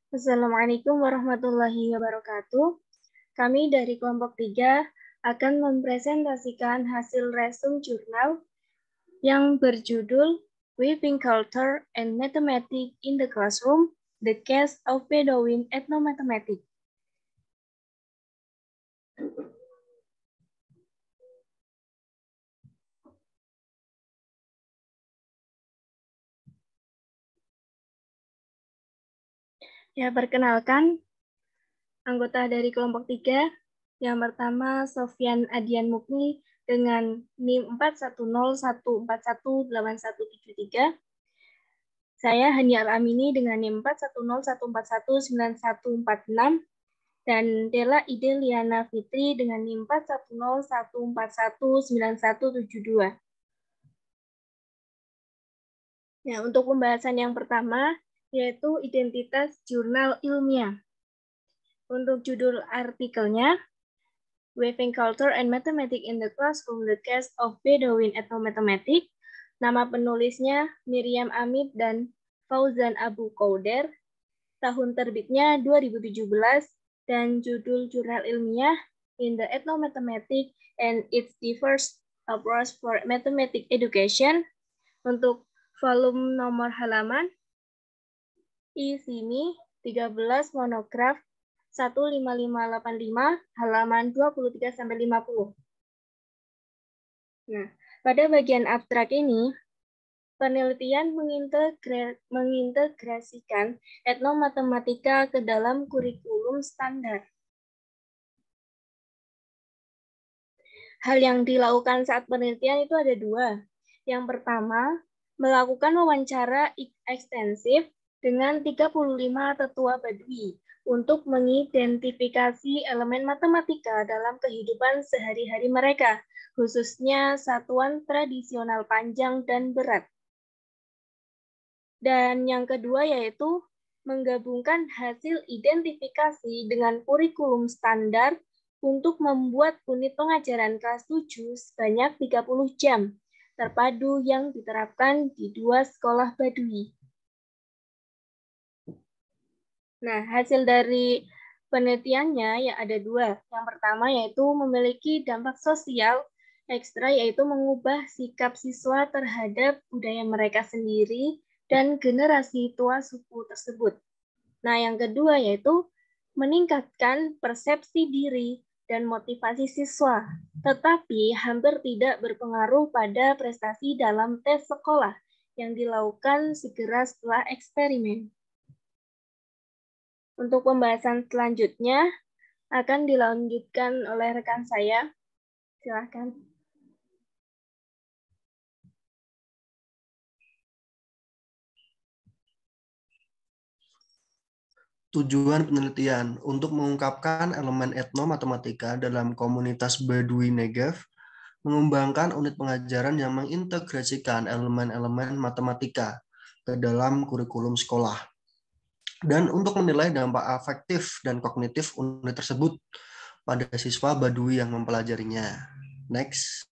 Assalamualaikum warahmatullahi wabarakatuh. Kami dari kelompok 3 akan mempresentasikan hasil resume jurnal yang berjudul Weaving Culture and Mathematics in the Classroom, The Case of Bedouin Ethnomathematics. Ya, perkenalkan anggota dari kelompok 3. Yang pertama, Sofyan Adian Mukni dengan NIM 410141813. Saya Hani Al-Amini dengan NIM 41014194146 dan Dela Ide Liana Fitri dengan NIM 41014194172. Ya, untuk pembahasan yang pertama yaitu identitas jurnal ilmiah. Untuk judul artikelnya, Weaving Culture and Mathematics in the Classroom, The Case of Bedouin Ethnomathematics. Nama penulisnya Miriam Amit dan Fauzan Abu Qauder. Tahun terbitnya 2017 dan judul jurnal ilmiah In the Ethnomathematics and its Diverse Approach for Mathematics Education. Untuk volume nomor halaman ISIMI 13 monograf 15585 halaman 23-50. Nah, pada bagian abstrak ini, penelitian mengintegrasikan etnomatematika ke dalam kurikulum standar. Hal yang dilakukan saat penelitian itu ada dua. Yang pertama, melakukan wawancara ekstensif dengan 35 tetua Baduy untuk mengidentifikasi elemen matematika dalam kehidupan sehari-hari mereka, khususnya satuan tradisional panjang dan berat. Dan yang kedua yaitu menggabungkan hasil identifikasi dengan kurikulum standar untuk membuat unit pengajaran kelas 7 sebanyak 30 jam terpadu yang diterapkan di 2 sekolah Baduy. Nah, hasil dari penelitiannya ya ada dua. Yang pertama yaitu memiliki dampak sosial ekstra, yaitu mengubah sikap siswa terhadap budaya mereka sendiri dan generasi tua suku tersebut. Nah, yang kedua yaitu meningkatkan persepsi diri dan motivasi siswa, tetapi hampir tidak berpengaruh pada prestasi dalam tes sekolah yang dilakukan segera setelah eksperimen. Untuk pembahasan selanjutnya akan dilanjutkan oleh rekan saya. Silakan. Tujuan penelitian untuk mengungkapkan elemen etnomatematika dalam komunitas Baduy Negev, mengembangkan unit pengajaran yang mengintegrasikan elemen-elemen matematika ke dalam kurikulum sekolah, dan untuk menilai dampak afektif dan kognitif unit tersebut pada siswa Baduy yang mempelajarinya. Next.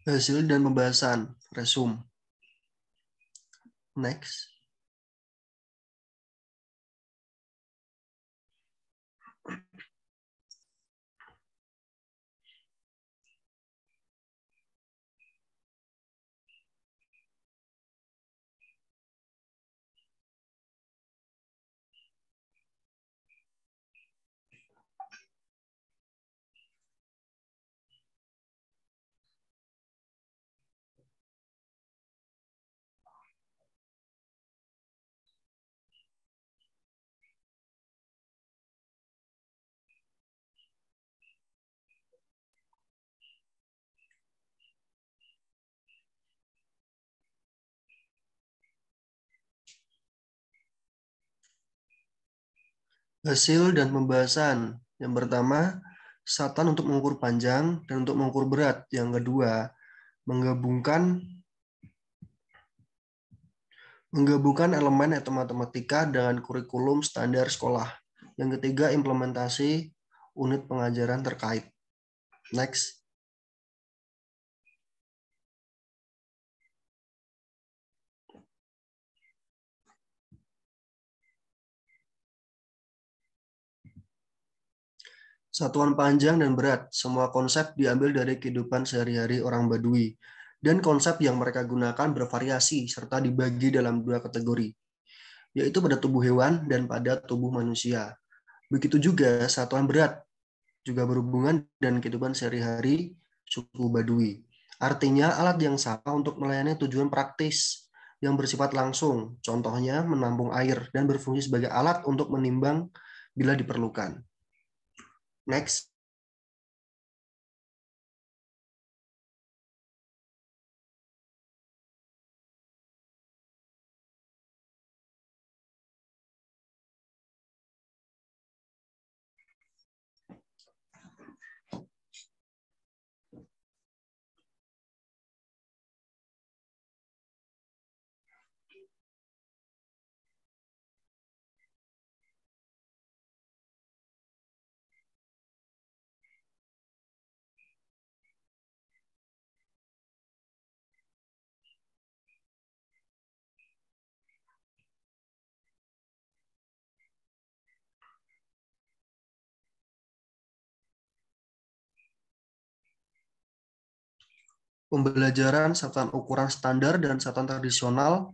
Hasil dan pembahasan resume. Next. Hasil dan pembahasan. Yang pertama, satan untuk mengukur panjang dan untuk mengukur berat. Yang kedua, menggabungkan Menggabungkan elemen matematika dengan kurikulum standar sekolah. Yang ketiga, implementasi unit pengajaran terkait. Next. Satuan panjang dan berat, semua konsep diambil dari kehidupan sehari-hari orang Badui. Dan konsep yang mereka gunakan bervariasi serta dibagi dalam dua kategori, yaitu pada tubuh hewan dan pada tubuh manusia. Begitu juga satuan berat, juga berhubungan dengan kehidupan sehari-hari suku Badui. Artinya alat yang sama untuk melayani tujuan praktis yang bersifat langsung, contohnya menampung air dan berfungsi sebagai alat untuk menimbang bila diperlukan. Next. Pembelajaran satuan ukuran standar dan satuan tradisional.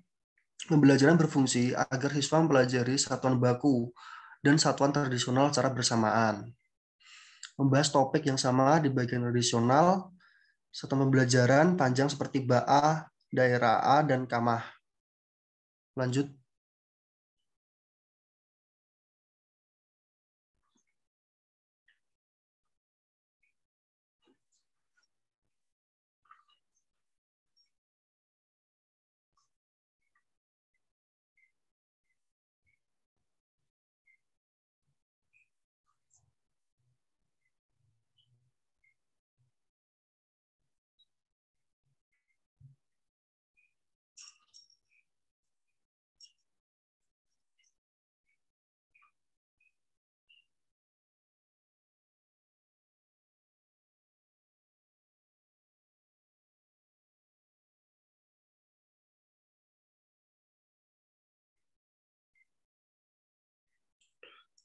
Pembelajaran berfungsi agar siswa mempelajari satuan baku dan satuan tradisional secara bersamaan. Membahas topik yang sama di bagian tradisional, satuan pembelajaran panjang seperti BA, daerah A, dan Kamah. Lanjut.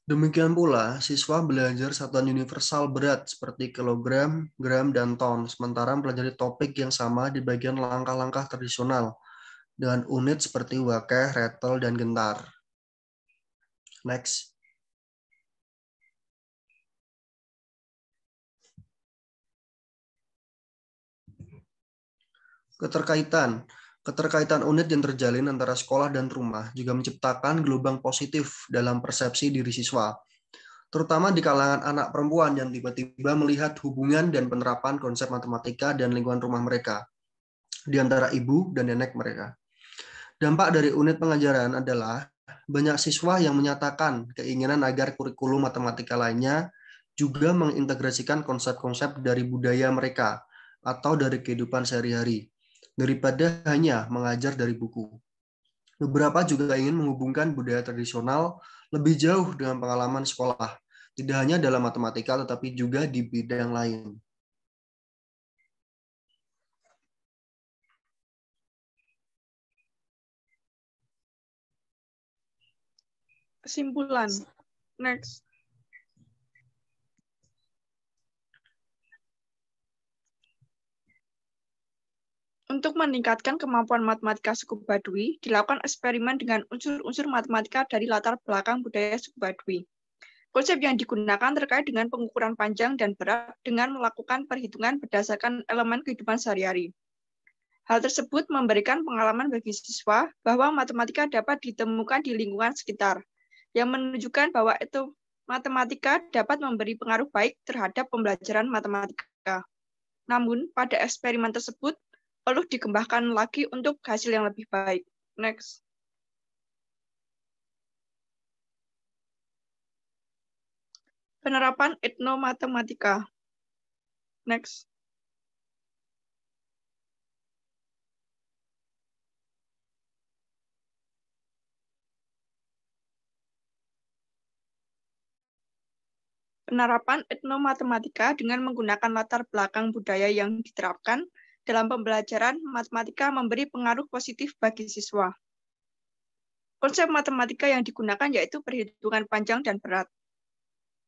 Demikian pula, siswa belajar satuan universal berat seperti kilogram, gram, dan ton, sementara mempelajari topik yang sama di bagian langkah-langkah tradisional dengan unit seperti wakeh, retel, dan gentar. Next. Keterkaitan unit yang terjalin antara sekolah dan rumah juga menciptakan gelombang positif dalam persepsi diri siswa, terutama di kalangan anak perempuan yang tiba-tiba melihat hubungan dan penerapan konsep matematika dan lingkungan rumah mereka, di antara ibu dan nenek mereka. Dampak dari unit pengajaran adalah banyak siswa yang menyatakan keinginan agar kurikulum matematika lainnya juga mengintegrasikan konsep-konsep dari budaya mereka atau dari kehidupan sehari-hari, daripada hanya mengajar dari buku. Beberapa juga ingin menghubungkan budaya tradisional lebih jauh dengan pengalaman sekolah, tidak hanya dalam matematika tetapi juga di bidang lain. Kesimpulan. Next. Untuk meningkatkan kemampuan matematika suku Baduy, dilakukan eksperimen dengan unsur-unsur matematika dari latar belakang budaya suku Baduy. Konsep yang digunakan terkait dengan pengukuran panjang dan berat dengan melakukan perhitungan berdasarkan elemen kehidupan sehari-hari. Hal tersebut memberikan pengalaman bagi siswa bahwa matematika dapat ditemukan di lingkungan sekitar, yang menunjukkan bahwa itu matematika dapat memberi pengaruh baik terhadap pembelajaran matematika. Namun, pada eksperimen tersebut, perlu dikembangkan lagi untuk hasil yang lebih baik. Next. Penerapan etnomatematika. Next. Penerapan etnomatematika dengan menggunakan latar belakang budaya yang diterapkan dalam pembelajaran matematika memberi pengaruh positif bagi siswa. Konsep matematika yang digunakan yaitu perhitungan panjang dan berat.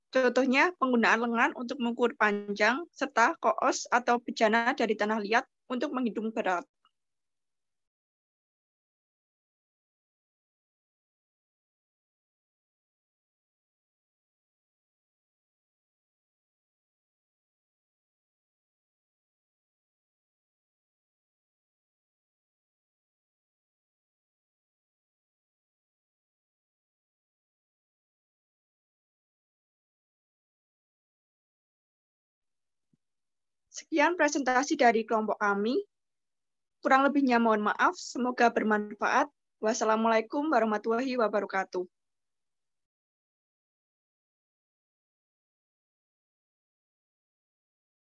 Contohnya, penggunaan lengan untuk mengukur panjang, serta koos atau bejana dari tanah liat untuk menghitung berat. Sekian presentasi dari kelompok kami. Kurang lebihnya mohon maaf, semoga bermanfaat. Wassalamualaikum warahmatullahi wabarakatuh.